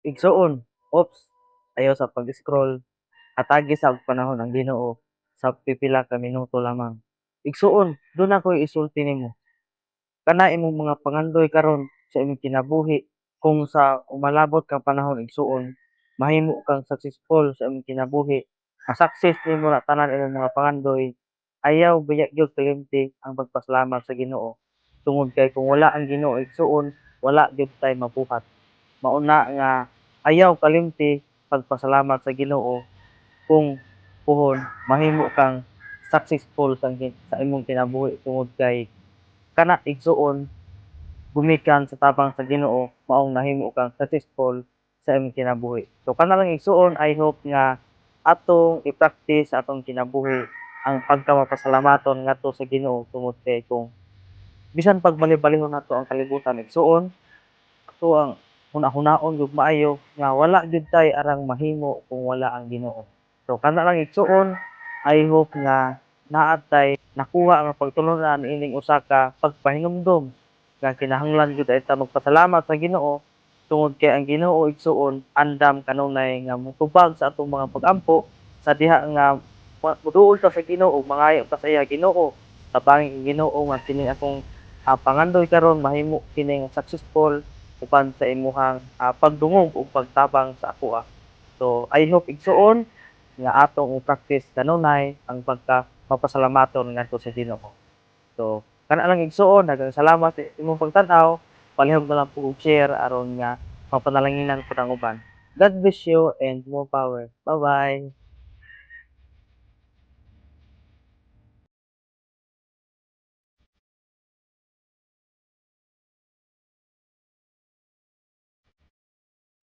Igsuon, oops, ayaw sa pag-scroll, atagi sa panahon ang Ginoo sa pipila ka minuto lamang. Igsuon, dun ako'y isulti nimo, kana imong mga pangandoy karon sa imong kinabuhi kung sa umalabot kang panahon igsuon, mahimo kang successful sa imong kinabuhi, ma-success nimo na tanan imong mga pangandoy, ayaw biya gyud kalimti ang pagpasalamat sa Ginoo. Tungod kay kung wala ang Ginoo igsuon, wala gyud tay mabuhat. Mauna nga ayaw kalimti pagpasalamat sa Ginoo kung puhon mahimo kang successful sa imong kinabuhi tungod kay kana igsuon gumikan sa tabang sa Ginoo maong nahimo kang successful sa imong kinabuhi. So kana lang igsuon, I hope nga atong i-practice sa atong kinabuhi ang pagkamapasalamaton ngadto sa Ginoo tungod kay kung bisan pag bali-balihon nato ang kalibutan igsuon, ato ang hunahunahon jud maayo nga wala jud tay arang mahimo kung wala ang Ginoo. So kana lang igsuon, I hope nga naa tay nakuha nga pagtulunan ining usa ka pagpahinumdom nga kinahanglan jud ay ta magpasalamat sa Ginoo tungod kay ang Ginoo igsuon andam kanunay nga motubag sa atong mga pag-ampo sa diha nga moduol ta sa Ginoo ug mangayo ta sa iya Ginoo. Tabanging Ginoo nga kini akong pangandoy karon mahimo kini nga successful uban sa imong pagdungog ug pagtabang sa ako. So I hope igsuon nga atong i-practice kanunay ang pagka-mapasalamaton ngadto sa Ginoo. So kana lang igsuon, daghang salamat sa imong pagtan-aw. Palihog na lang po og share aron nga mapanalanginan ko ang uban. God bless you and more power. Bye-bye.